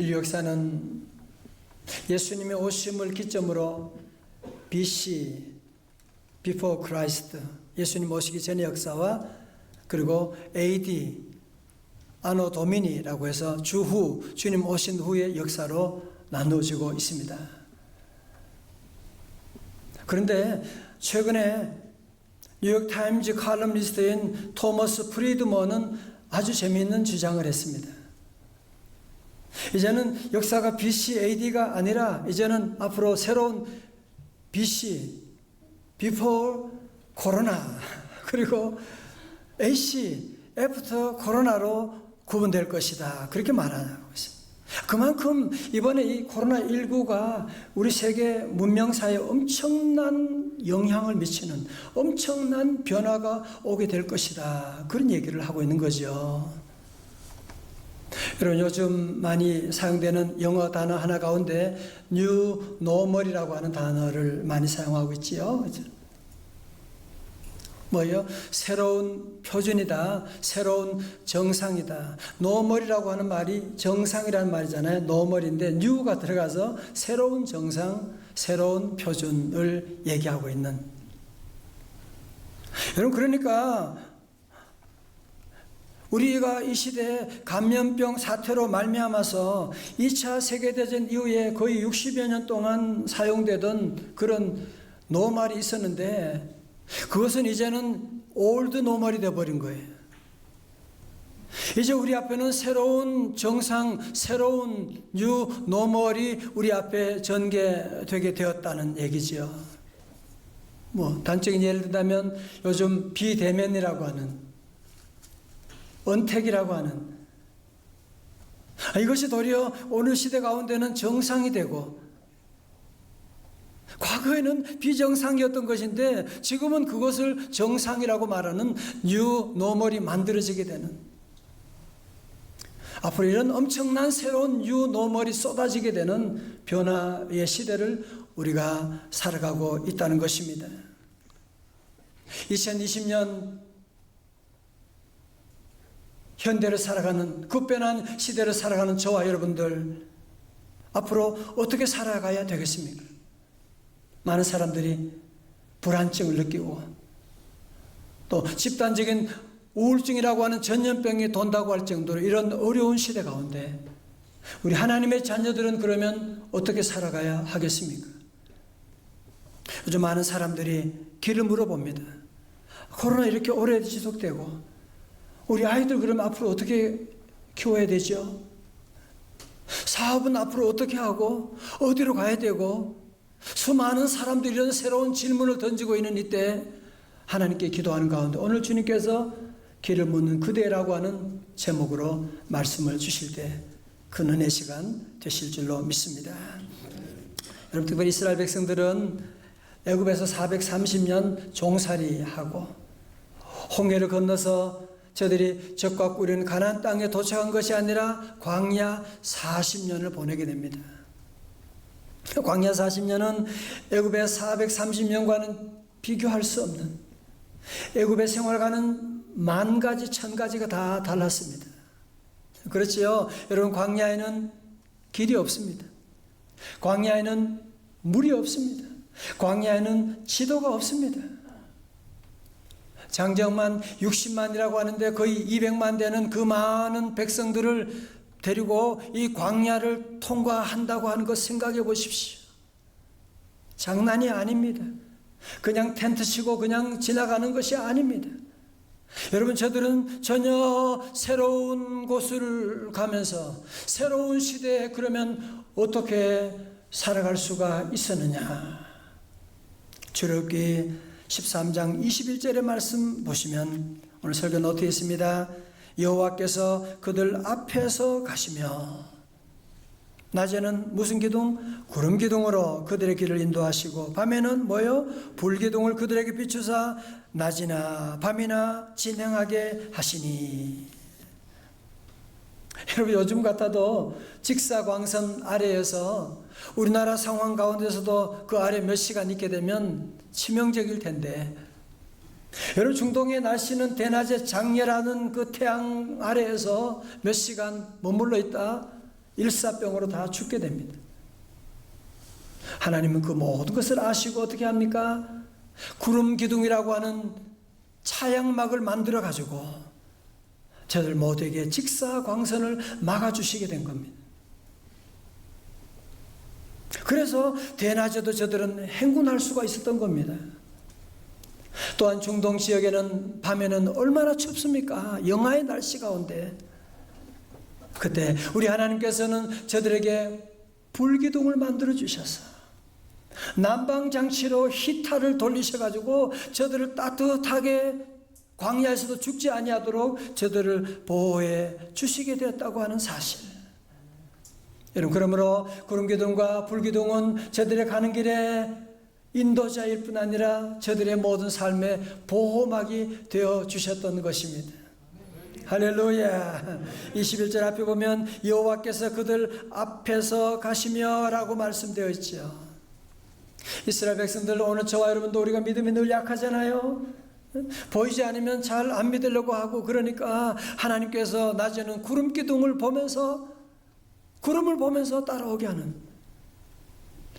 인류 역사는 예수님의 오심을 기점으로 BC, Before Christ, 예수님 오시기 전의 역사와 그리고 AD, 아노 도미니라고 해서 주후, 주님 오신 후의 역사로 나누어지고 있습니다. 그런데 최근에 뉴욕타임즈 칼럼니스트인 토머스 프리드먼은 아주 재미있는 주장을 했습니다. 이제는 역사가 BC, AD가 아니라 이제는 앞으로 새로운 BC, Before 코로나, 그리고 AC, After 코로나로 구분될 것이다. 그렇게 말하고 있습니다. 그만큼 이번에 이 코로나19가 우리 세계 문명사에 엄청난 영향을 미치는 엄청난 변화가 오게 될 것이다. 그런 얘기를 하고 있는 거죠. 여러분, 요즘 많이 사용되는 영어 단어 하나 가운데 New Normal이라고 하는 단어를 많이 사용하고 있지요. 뭐예요? 새로운 표준이다. 새로운 정상이다. 노멀이라고 하는 말이 정상이라는 말이잖아요. 노멀인데 뉴가 들어가서 새로운 정상, 새로운 표준을 얘기하고 있는. 여러분, 그러니까 우리가 이 시대에 감염병 사태로 말미암아서 2차 세계대전 이후에 거의 60여 년 동안 사용되던 그런 노멀이 있었는데 그것은 이제는 올드 노멀이 되어버린 거예요. 이제 우리 앞에는 새로운 정상, 새로운 뉴 노멀이 우리 앞에 전개되게 되었다는 얘기죠. 뭐 단적인 예를 든다면 요즘 비대면이라고 하는, 언택이라고 하는, 이것이 도리어 오늘 시대 가운데는 정상이 되고, 과거에는 비정상이었던 것인데 지금은 그것을 정상이라고 말하는 뉴 노멀이 만들어지게 되는, 앞으로 이런 엄청난 새로운 뉴 노멀이 쏟아지게 되는 변화의 시대를 우리가 살아가고 있다는 것입니다. 2020년 현대를 살아가는, 급변한 시대를 살아가는 저와 여러분들, 앞으로 어떻게 살아가야 되겠습니까? 많은 사람들이 불안증을 느끼고 또 집단적인 우울증이라고 하는 전염병이 돈다고 할 정도로 이런 어려운 시대 가운데 우리 하나님의 자녀들은 그러면 어떻게 살아가야 하겠습니까? 요즘 많은 사람들이 길을 물어봅니다. 코로나 이렇게 오래 지속되고 우리 아이들 그러면 앞으로 어떻게 키워야 되죠? 사업은 앞으로 어떻게 하고 어디로 가야 되고, 수많은 사람들이 이런 새로운 질문을 던지고 있는 이때 하나님께 기도하는 가운데 오늘 주님께서 길을 묻는 그대라고 하는 제목으로 말씀을 주실 때 그 은혜 시간 되실 줄로 믿습니다. 여러분, 특별히 이스라엘 백성들은 애굽에서 430년 종살이하고 홍해를 건너서 저들이 적과 꿀이는 가나안 땅에 도착한 것이 아니라 광야 40년을 보내게 됩니다. 광야 40년은 애굽의 430년과는 비교할 수 없는, 애굽의 생활과는 만 가지, 천 가지가 다 달랐습니다. 그렇지요. 여러분, 광야에는 길이 없습니다. 광야에는 물이 없습니다. 광야에는 지도가 없습니다. 장정만 60만이라고 하는데 거의 200만 되는 그 많은 백성들을 데리고 이 광야를 통과한다고 하는 것 생각해 보십시오. 장난이 아닙니다. 그냥 텐트 치고 그냥 지나가는 것이 아닙니다. 여러분, 저들은 전혀 새로운 곳을 가면서 새로운 시대에 그러면 어떻게 살아갈 수가 있었느냐. 출애굽기 13장 21절의 말씀 보시면 오늘 설교 노트에 있습니다. 여호와께서 그들 앞에서 가시며 낮에는 무슨 기둥? 구름 기둥으로 그들의 길을 인도하시고 밤에는 뭐요? 불 기둥을 그들에게 비추사 낮이나 밤이나 진행하게 하시니. 여러분, 요즘 같아도 직사광선 아래에서 우리나라 상황 가운데서도 그 아래 몇 시간 있게 되면 치명적일 텐데, 여러분, 중동의 날씨는 대낮에 장렬하는 그 태양 아래에서 몇 시간 머물러 있다 일사병으로 다 죽게 됩니다. 하나님은 그 모든 것을 아시고 어떻게 합니까? 구름 기둥이라고 하는 차양막을 만들어 가지고 저들 모두에게 직사광선을 막아주시게 된 겁니다. 그래서 대낮에도 저들은 행군할 수가 있었던 겁니다. 또한 중동 지역에는 밤에는 얼마나 춥습니까? 영하의 날씨 가운데 그때 우리 하나님께서는 저들에게 불기둥을 만들어 주셔서 난방장치로 히터를 돌리셔가지고 저들을 따뜻하게 광야에서도 죽지 아니하도록 저들을 보호해 주시게 되었다고 하는 사실. 여러분, 그러므로 구름기둥과 불기둥은 저들의 가는 길에 인도자일 뿐 아니라 저들의 모든 삶의 보호막이 되어 주셨던 것입니다. 할렐루야. 21절 앞에 보면 여호와께서 그들 앞에서 가시며 라고 말씀되어 있죠. 이스라엘 백성들, 오늘 저와 여러분도 우리가 믿음이 늘 약하잖아요. 보이지 않으면 잘 안 믿으려고 하고, 그러니까 하나님께서 낮에는 구름 기둥을 보면서 구름을 보면서 따라오게 하는,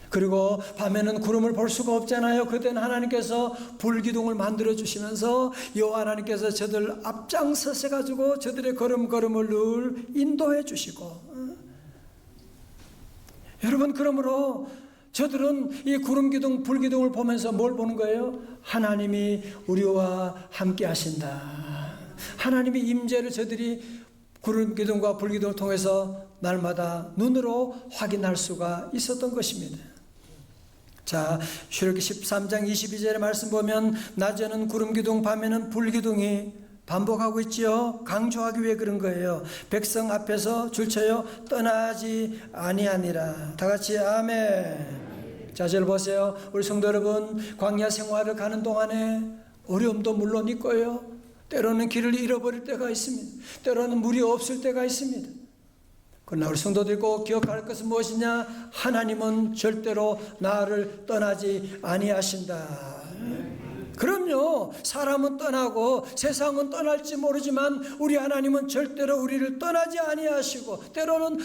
그리고 밤에는 구름을 볼 수가 없잖아요. 그때는 하나님께서 불기둥을 만들어 주시면서 여호와 하나님께서 저들 앞장서서 가지고 저들의 걸음걸음을 늘 인도해 주시고, 여러분, 그러므로 저들은 이 구름기둥 불기둥을 보면서 뭘 보는 거예요? 하나님이 우리와 함께 하신다. 하나님의 임재를 저들이 구름기둥과 불기둥을 통해서 날마다 눈으로 확인할 수가 있었던 것입니다. 자, 출애굽기 13장 22절의 말씀 보면 낮에는 구름기둥, 밤에는 불기둥이 반복하고 있지요. 강조하기 위해 그런 거예요. 백성 앞에서 줄쳐요 떠나지 아니하니라. 다 같이 아멘. 자, 절 보세요. 우리 성도 여러분, 광야 생활을 가는 동안에 어려움도 물론 있고요, 때로는 길을 잃어버릴 때가 있습니다. 때로는 물이 없을 때가 있습니다. 그러나 우리 성도들이 꼭 기억할 것은 무엇이냐? 하나님은 절대로 나를 떠나지 아니하신다. 그럼요, 사람은 떠나고 세상은 떠날지 모르지만 우리 하나님은 절대로 우리를 떠나지 아니하시고, 때로는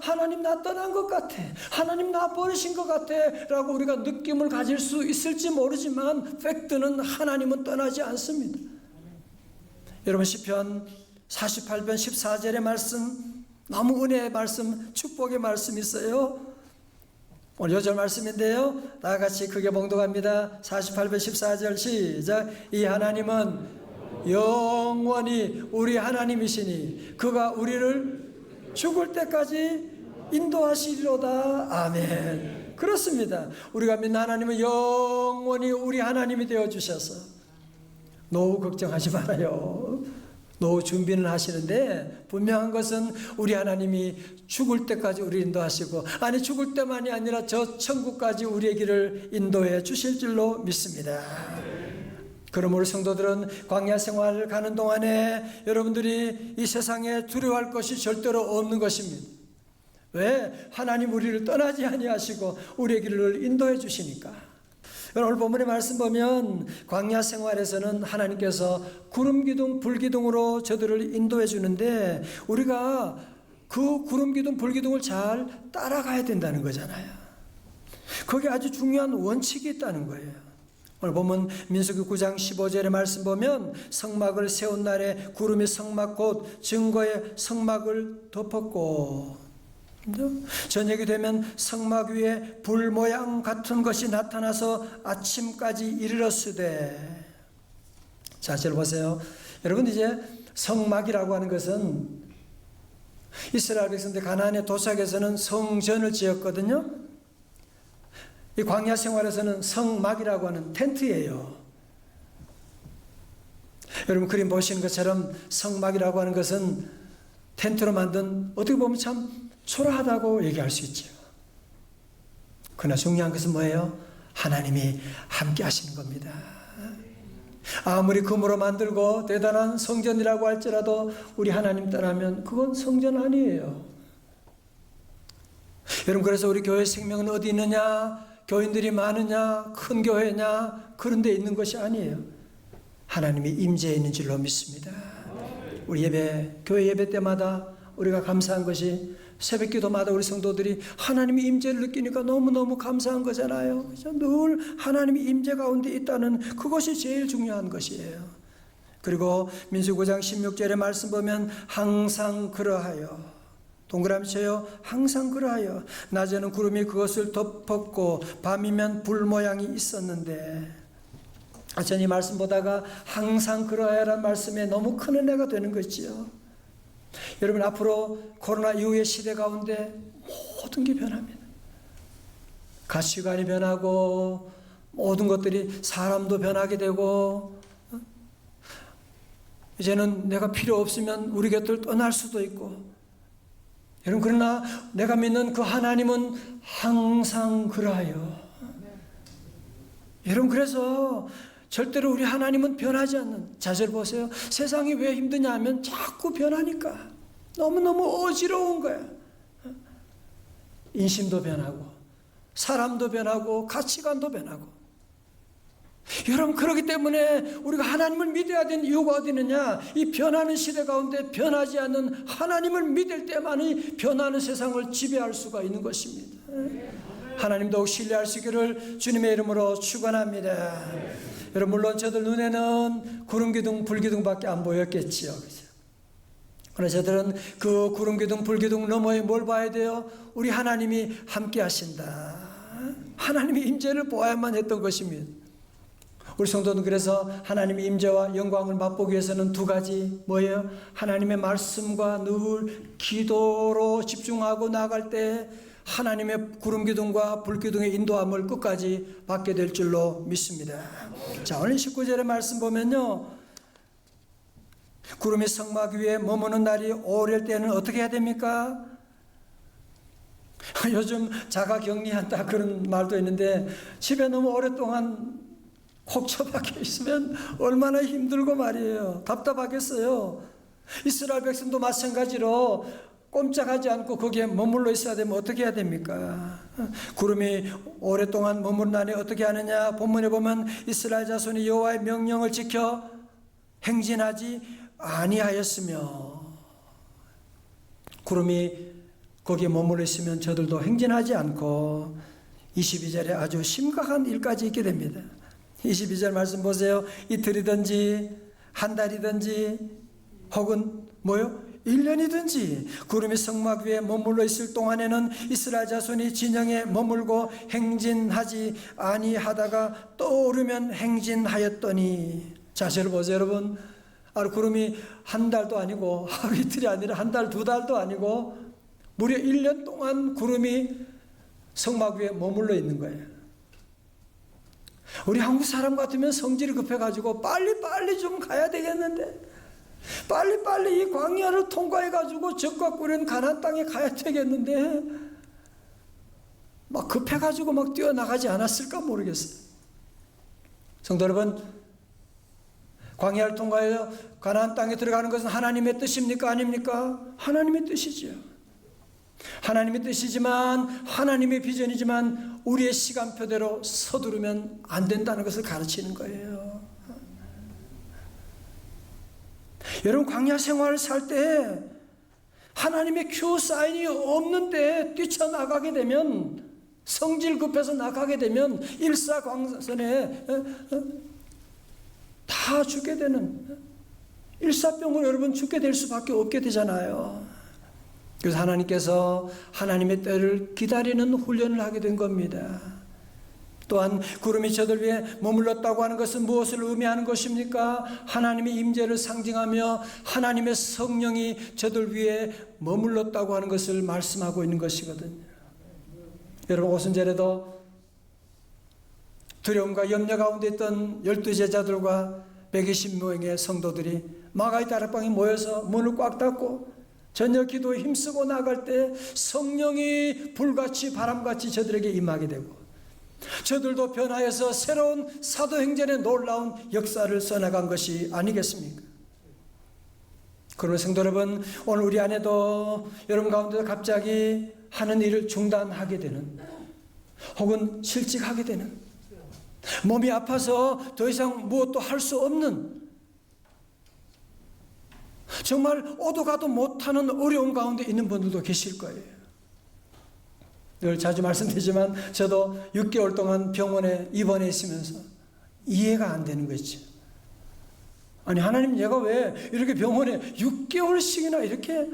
하나님 나 떠난 것 같아, 하나님 나 버리신 것 같아 라고 우리가 느낌을 가질 수 있을지 모르지만 팩트는 하나님은 떠나지 않습니다. 여러분, 시편 48편 14절의 말씀, 너무 은혜의 말씀, 축복의 말씀 있어요. 오늘 요절 말씀인데요, 다 같이 크게 봉독합니다. 48편 14절 시작. 이 하나님은 영원히 우리 하나님이시니 그가 우리를 죽을 때까지 인도하시리로다. 아멘. 그렇습니다. 우리가 믿는 하나님은 영원히 우리 하나님이 되어주셔서 노후 걱정하지 말아요. 노후 준비는 하시는데, 분명한 것은 우리 하나님이 죽을 때까지 우리 인도하시고, 아니 죽을 때만이 아니라 저 천국까지 우리의 길을 인도해 주실 줄로 믿습니다. 그러므로 우리 성도들은 광야 생활을 가는 동안에 여러분들이 이 세상에 두려워할 것이 절대로 없는 것입니다. 왜? 하나님 우리를 떠나지 아니하시고 우리의 길을 인도해 주시니까. 오늘 본문의 말씀 보면 광야 생활에서는 하나님께서 구름기둥 불기둥으로 저들을 인도해 주는데, 우리가 그 구름기둥 불기둥을 잘 따라가야 된다는 거잖아요. 거기에 아주 중요한 원칙이 있다는 거예요. 오늘 보면 민수기 9장 15절의 말씀 보면 성막을 세운 날에 구름이 성막 곧 증거의 성막을 덮었고, 저녁이 되면 성막 위에 불 모양 같은 것이 나타나서 아침까지 이르렀으되. 자, 잘 보세요. 여러분, 이제 성막이라고 하는 것은 이스라엘 백성들 가나안의 도착에서는 성전을 지었거든요. 이 광야 생활에서는 성막이라고 하는 텐트예요. 여러분, 그림 보시는 것처럼 성막이라고 하는 것은 텐트로 만든, 어떻게 보면 참 초라하다고 얘기할 수 있죠. 그러나 중요한 것은 뭐예요? 하나님이 함께 하시는 겁니다. 아무리 금으로 만들고 대단한 성전이라고 할지라도 우리 하나님 떠나면 그건 성전 아니에요. 여러분, 그래서 우리 교회 생명은 어디 있느냐? 교인들이 많으냐? 큰 교회냐? 그런 데 있는 것이 아니에요. 하나님이 임재해 있는 줄로 믿습니다. 우리 교회 예배 때마다 우리가 감사한 것이 새벽 기도마다 우리 성도들이 하나님의 임재를 느끼니까 너무너무 감사한 거잖아요. 그죠? 늘 하나님의 임재 가운데 있다는 그것이 제일 중요한 것이에요. 그리고 민수기 9장 16절의 말씀 보면 항상 그러하여, 동그라미 쳐요. 항상 그러하여 낮에는 구름이 그것을 덮었고 밤이면 불 모양이 있었는데, 저는 이 말씀 보다가 항상 그러하여라는 말씀에 너무 큰 은혜가 되는 거지요. 여러분, 앞으로 코로나 이후의 시대 가운데 모든 게 변합니다. 가치관이 변하고 모든 것들이, 사람도 변하게 되고, 이제는 내가 필요 없으면 우리 곁을 떠날 수도 있고, 여러분, 그러나 내가 믿는 그 하나님은 항상 그러하여. 여러분, 그래서 절대로 우리 하나님은 변하지 않는, 자세를 보세요. 세상이 왜 힘드냐 하면 자꾸 변하니까. 너무너무 어지러운 거야. 인심도 변하고 사람도 변하고 가치관도 변하고. 여러분, 그렇기 때문에 우리가 하나님을 믿어야 되는 이유가 어디 있느냐? 이 변하는 시대 가운데 변하지 않는 하나님을 믿을 때만이 변하는 세상을 지배할 수가 있는 것입니다. 하나님 더욱 신뢰할 수 있기를 주님의 이름으로 축원합니다. 여러분, 물론 저들 눈에는 구름기둥 불기둥밖에 안 보였겠지요. 그러나 저들은 그 구름기둥 불기둥 너머에 뭘 봐야 돼요? 우리 하나님이 함께 하신다, 하나님의 임재를 보아야만 했던 것입니다. 우리 성도는 그래서 하나님의 임재와 영광을 맛보기 위해서는 두 가지, 뭐예요? 하나님의 말씀과 늘 기도로 집중하고 나아갈 때 하나님의 구름기둥과 불기둥의 인도함을 끝까지 받게 될 줄로 믿습니다. 자, 오늘 19절의 말씀 보면요, 구름이 성막 위에 머무는 날이 오래일 때는 어떻게 해야 됩니까? 요즘 자가격리한다 그런 말도 있는데, 집에 너무 오랫동안 콕 처박혀 있으면 얼마나 힘들고 말이에요. 답답하겠어요. 이스라엘 백성도 마찬가지로 꼼짝하지 않고 거기에 머물러 있어야 되면 어떻게 해야 됩니까? 구름이 오랫동안 머무르나니 어떻게 하느냐? 본문에 보면 이스라엘 자손이 여호와의 명령을 지켜 행진하지 아니하였으며, 구름이 거기에 머물러 있으면 저들도 행진하지 않고 22절에 아주 심각한 일까지 있게 됩니다. 22절 말씀 보세요. 이틀이든지 한 달이든지 혹은 뭐요? 1년이든지 구름이 성막 위에 머물러 있을 동안에는 이스라엘 자손이 진영에 머물고 행진하지 아니하다가 떠오르면 행진하였더니. 자세를 보세요, 여러분. 구름이 한 달도 아니고 이틀이 아니라 한 달, 두 달도 아니고 무려 1년 동안 구름이 성막 위에 머물러 있는 거예요. 우리 한국 사람 같으면 성질이 급해가지고 빨리빨리 좀 가야 되겠는데, 빨리빨리 이 광야를 통과해가지고 적과 꿀은 가나안 땅에 가야 되겠는데, 막 급해가지고 막 뛰어나가지 않았을까 모르겠어요. 성도 여러분, 광야를 통과해서 가나안 땅에 들어가는 것은 하나님의 뜻입니까? 아닙니까? 하나님의 뜻이죠. 하나님의 뜻이지만, 하나님의 비전이지만 우리의 시간표대로 서두르면 안 된다는 것을 가르치는 거예요. 여러분, 광야 생활을 살 때 하나님의 큐 사인이 없는데 뛰쳐나가게 되면, 성질 급해서 나가게 되면 일사광선에 다 죽게 되는, 일사병으로 여러분 죽게 될 수밖에 없게 되잖아요. 그래서 하나님께서 하나님의 때를 기다리는 훈련을 하게 된 겁니다. 또한 구름이 저들 위에 머물렀다고 하는 것은 무엇을 의미하는 것입니까? 하나님의 임재를 상징하며 하나님의 성령이 저들 위에 머물렀다고 하는 것을 말씀하고 있는 것이거든요. 여러분, 오순절에도 두려움과 염려 가운데 있던 12제자들과 120명의 성도들이 마가의 다락방에 모여서 문을 꽉 닫고 저녁 기도에 힘쓰고 나갈 때 성령이 불같이 바람같이 저들에게 임하게 되고, 저들도 변화해서 새로운 사도행전의 놀라운 역사를 써나간 것이 아니겠습니까? 그러면 성도 여러분, 오늘 우리 안에도 여러분 가운데도 갑자기 하는 일을 중단하게 되는, 혹은 실직하게 되는, 몸이 아파서 더 이상 무엇도 할 수 없는, 정말 오도 가도 못하는 어려운 가운데 있는 분들도 계실 거예요. 늘 자주 말씀드리지만 저도 6개월 동안 병원에 입원해 있으면서 이해가 안 되는 거죠. 아니 하나님, 얘가 왜 이렇게 병원에 6개월씩이나 이렇게.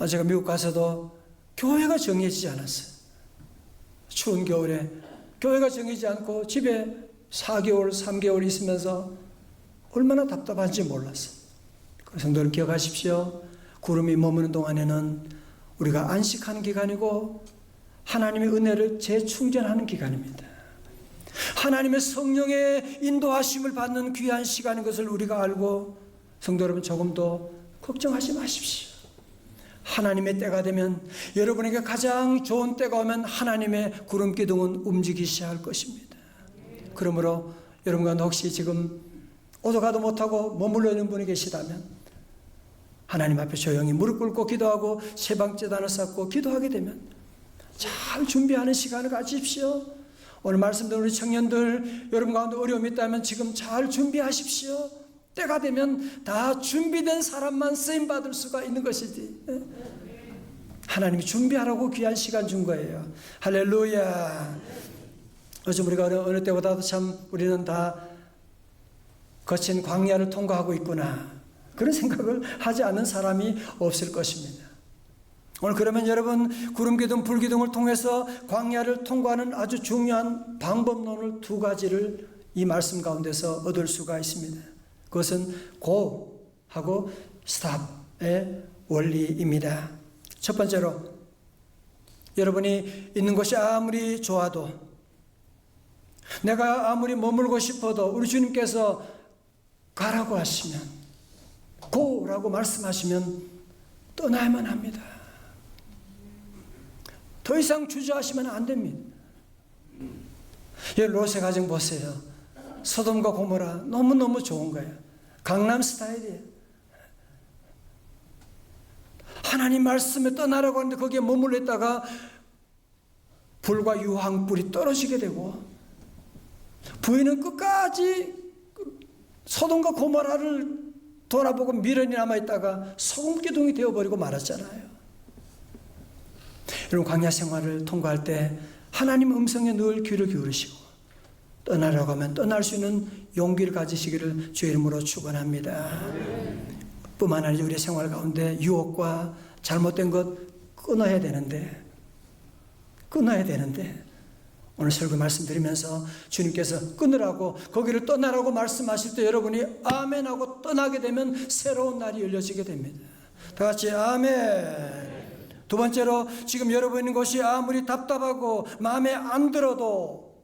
제가 미국 가서도 교회가 정해지지 않았어요. 추운 겨울에 교회가 정해지지 않고 집에 4개월 3개월 있으면서 얼마나 답답한지 몰랐어요. 성도를 기억하십시오. 구름이 머무는 동안에는 우리가 안식하는 기간이고 하나님의 은혜를 재충전하는 기간입니다. 하나님의 성령의 인도하심을 받는 귀한 시간인 것을 우리가 알고, 성도 여러분, 조금 더 걱정하지 마십시오. 하나님의 때가 되면, 여러분에게 가장 좋은 때가 오면 하나님의 구름 기둥은 움직이기 시작할 것입니다. 그러므로 여러분 가운데 혹시 지금 오도 가도 못하고 머물러 있는 분이 계시다면 하나님 앞에 조용히 무릎 꿇고 기도하고 세방제단을 쌓고 기도하게 되면 잘 준비하는 시간을 가지십시오. 오늘 말씀드린 우리 청년들, 여러분 가운데 어려움이 있다면 지금 잘 준비하십시오. 때가 되면 다 준비된 사람만 쓰임받을 수가 있는 것이지. 하나님이 준비하라고 귀한 시간 준 거예요. 할렐루야. 요즘 우리가 어느 때보다도 참 우리는 다 거친 광야를 통과하고 있구나, 그런 생각을 하지 않는 사람이 없을 것입니다. 오늘 그러면 여러분, 구름기둥 불기둥을 통해서 광야를 통과하는 아주 중요한 방법론을 2가지를 이 말씀 가운데서 얻을 수가 있습니다. 그것은 go 하고 stop의 원리입니다. 첫 번째로, 여러분이 있는 곳이 아무리 좋아도, 내가 아무리 머물고 싶어도 우리 주님께서 가라고 하시면, 고라고 말씀하시면 떠나야만 합니다. 더 이상 주저하시면 안 됩니다. 롯의 가정 보세요. 소돔과 고모라 너무너무 좋은 거예요. 강남 스타일이에요. 하나님 말씀에 떠나라고 하는데 거기에 머물러 있다가 불과 유황불이 떨어지게 되고, 부인은 끝까지 소돔과 고모라를 돌아보고 미련이 남아있다가 소금기둥이 되어버리고 말았잖아요. 여러분, 광야 생활을 통과할 때 하나님 음성에 늘 귀를 기울이시고 떠나라고 하면 떠날 수 있는 용기를 가지시기를 주의 이름으로 축원합니다. 뿐만 아니라 우리의 생활 가운데 유혹과 잘못된 것 끊어야 되는데 오늘 설교 말씀드리면서 주님께서 끊으라고, 거기를 떠나라고 말씀하실 때 여러분이 아멘하고 떠나게 되면 새로운 날이 열려지게 됩니다. 다 같이 아멘. 두 번째로, 지금 여러분 있는 곳이 아무리 답답하고 마음에 안 들어도,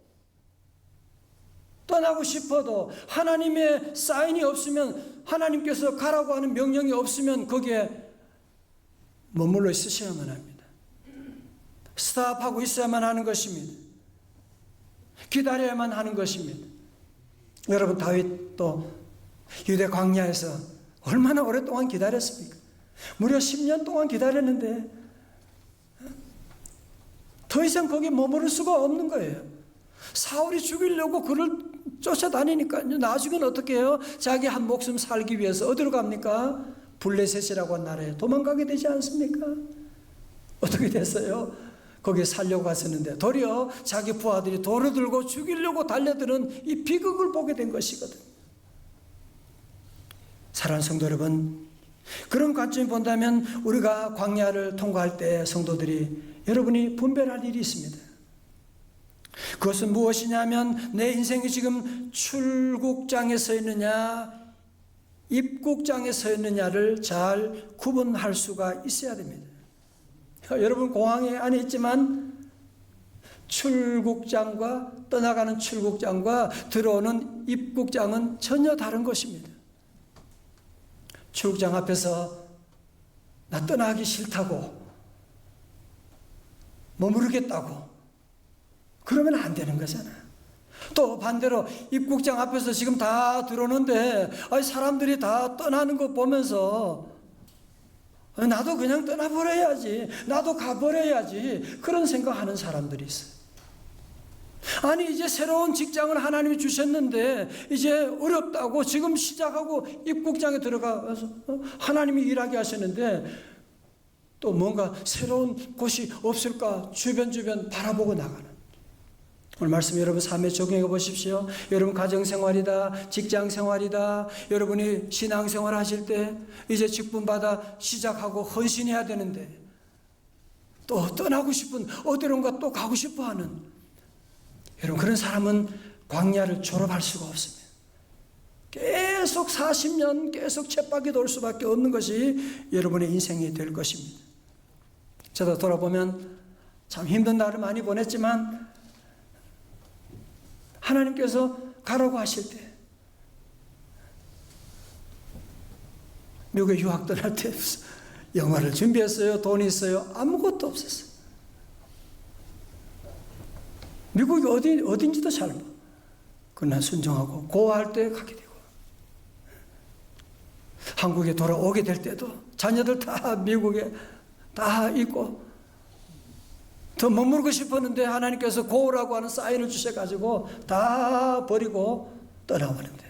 떠나고 싶어도 하나님의 사인이 없으면, 하나님께서 가라고 하는 명령이 없으면 거기에 머물러 있으셔야만 합니다. 스탑하고 있어야만 하는 것입니다. 기다려야만 하는 것입니다. 여러분, 다윗도 유대 광야에서 얼마나 오랫동안 기다렸습니까? 무려 10년 동안 기다렸는데 더 이상 거기 머무를 수가 없는 거예요. 사울이 죽이려고 그를 쫓아다니니까요. 나중에는 어떻게 해요? 자기 한 목숨 살기 위해서 어디로 갑니까? 블레셋이라고 한 나라에 도망가게 되지 않습니까? 어떻게 됐어요? 거기에 살려고 갔었는데 도리어 자기 부하들이 돌을 들고 죽이려고 달려드는 이 비극을 보게 된 것이거든. 사랑하는 성도 여러분, 그런 관점이 본다면 우리가 광야를 통과할 때 성도들이, 여러분이 분별할 일이 있습니다. 그것은 무엇이냐면, 내 인생이 지금 출국장에 서 있느냐 입국장에 서 있느냐를 잘 구분할 수가 있어야 됩니다. 여러분, 공항에 안에 있지만 출국장과 떠나가는 출국장과 들어오는 입국장은 전혀 다른 것입니다. 출국장 앞에서 나 떠나기 싫다고, 머무르겠다고 그러면 안 되는 거잖아. 또 반대로 입국장 앞에서 지금 다 들어오는데 사람들이 다 떠나는 거 보면서 나도 그냥 떠나버려야지, 나도 가버려야지, 그런 생각하는 사람들이 있어요. 아니 이제 새로운 직장을 하나님이 주셨는데 이제 어렵다고 지금 시작하고 입국장에 들어가서 하나님이 일하게 하셨는데 또 뭔가 새로운 곳이 없을까 주변 바라보고 나가는, 오늘 말씀 여러분 삶에 적용해 보십시오. 여러분 가정생활이다, 직장생활이다, 여러분이 신앙생활 하실 때 이제 직분받아 시작하고 헌신해야 되는데 또 떠나고 싶은, 어디론가 또 가고 싶어 하는, 여러분 그런 사람은 광야를 졸업할 수가 없습니다. 계속 40년 계속 쳇바퀴 돌 수밖에 없는 것이 여러분의 인생이 될 것입니다. 저도 돌아보면 참 힘든 날을 많이 보냈지만 하나님께서 가라고 하실 때, 미국에 유학 떠날 때 영화를 준비했어요. 돈이 있어요. 아무것도 없었어요. 미국이 어딘지도 잘 몰라. 그러나 순종하고 고아할 때 가게 되고, 한국에 돌아오게 될 때도 자녀들 다 미국에 다 있고, 더 머무르고 싶었는데 하나님께서 고우라고 하는 사인을 주셔가지고 다 버리고 떠나오는데,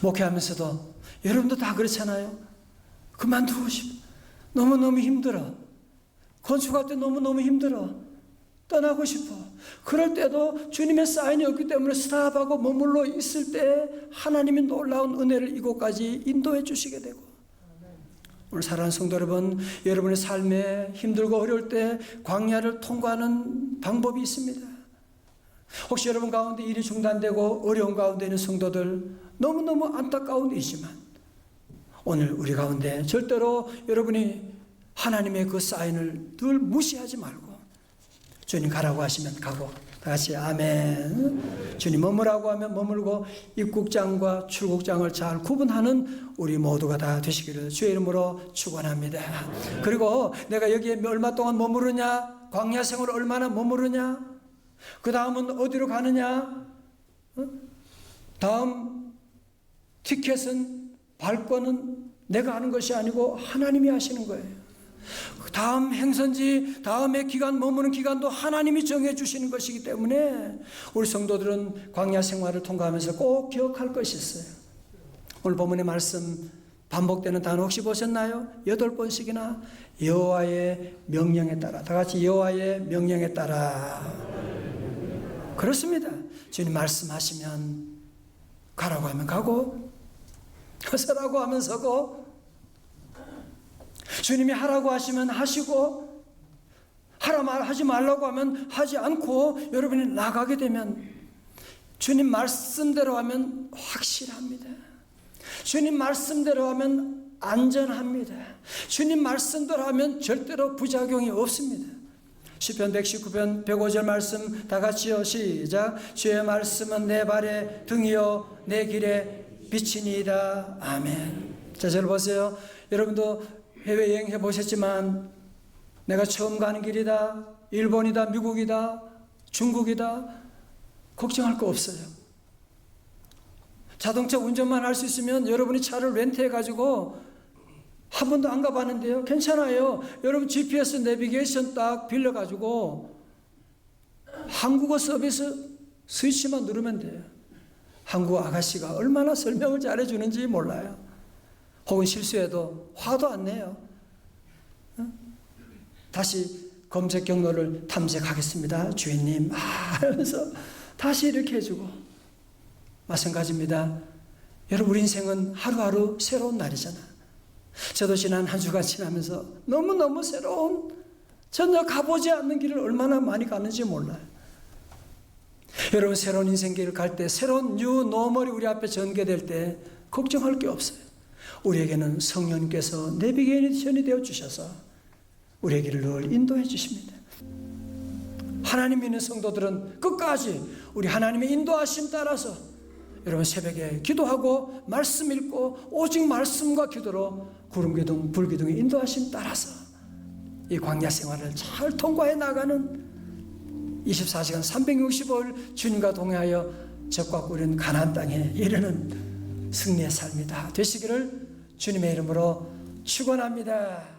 목회하면서도 여러분도 다 그렇잖아요. 그만두고 싶어. 너무너무 힘들어. 건축할 때 너무너무 힘들어. 떠나고 싶어. 그럴 때도 주님의 사인이 없기 때문에 스탑하고 머물러 있을 때 하나님이 놀라운 은혜를 이곳까지 인도해 주시게 되고, 오늘 사랑하는 성도 여러분, 여러분의 삶에 힘들고 어려울 때 광야를 통과하는 방법이 있습니다. 혹시 여러분 가운데 일이 중단되고 어려운 가운데 있는 성도들 너무너무 안타까운 일이지만, 오늘 우리 가운데 절대로 여러분이 하나님의 그 사인을 늘 무시하지 말고, 주님 가라고 하시면 가고, 다시 아멘. 주님 머무라고 하면 머물고, 입국장과 출국장을 잘 구분하는 우리 모두가 다 되시기를 주의 이름으로 축원합니다. 그리고 내가 여기에 얼마 동안 머무르냐, 광야 생활을 얼마나 머무르냐, 그 다음은 어디로 가느냐, 다음 티켓은, 발권은 내가 하는 것이 아니고 하나님이 하시는 거예요. 다음 행선지, 다음에 기간, 머무는 기간도 하나님이 정해 주시는 것이기 때문에 우리 성도들은 광야 생활을 통과하면서 꼭 기억할 것이 있어요. 오늘 본문의 말씀 반복되는 단어 혹시 보셨나요? 8번씩이나 여호와의 명령에 따라, 다 같이 여호와의 명령에 따라. 그렇습니다. 주님 말씀하시면 가라고 하면 가고, 서라고 하면 서고, 주님이 하라고 하시면 하시고, 하지 말라고 하면 하지 않고, 여러분이 나가게 되면 주님 말씀대로 하면 확실합니다. 주님 말씀대로 하면 안전합니다. 주님 말씀대로 하면 절대로 부작용이 없습니다. 시편 119편 105절 말씀 다 같이요. 시작. 주의 말씀은 내 발의 등이요 내 길에 빛이니이다. 아멘. 자, 저를 보세요. 여러분도 해외여행 해보셨지만 내가 처음 가는 길이다, 일본이다, 미국이다, 중국이다, 걱정할 거 없어요. 자동차 운전만 할 수 있으면 여러분이 차를 렌트해가지고 한 번도 안 가봤는데요, 괜찮아요. 여러분 GPS 내비게이션 딱 빌려가지고 한국어 서비스 스위치만 누르면 돼요. 한국어 아가씨가 얼마나 설명을 잘해주는지 몰라요. 혹은 실수해도 화도 안 내요. 다시 검색 경로를 탐색하겠습니다, 주인님 하면서 다시 이렇게 해주고. 마찬가지입니다. 여러분 우리 인생은 하루하루 새로운 날이잖아. 저도 지난 한 주간 지나면서 너무너무 새로운, 전혀 가보지 않는 길을 얼마나 많이 갔는지 몰라요. 여러분 새로운 인생길을 갈 때, 새로운 뉴 노멀이 우리 앞에 전개될 때 걱정할 게 없어요. 우리에게는 성령께서 내비게이션이 되어 주셔서 우리의 길을 늘 인도해 주십니다. 하나님 믿는 성도들은 끝까지 우리 하나님의 인도하심 따라서 여러분 새벽에 기도하고 말씀 읽고 오직 말씀과 기도로 구름기둥 불기둥의 인도하심 따라서 이 광야 생활을 잘 통과해 나가는 24시간 365일 주님과 동행하여 적과 꿀은 가나안 땅에 이르는 승리의 삶이 다 되시기를 주님의 이름으로 축원합니다.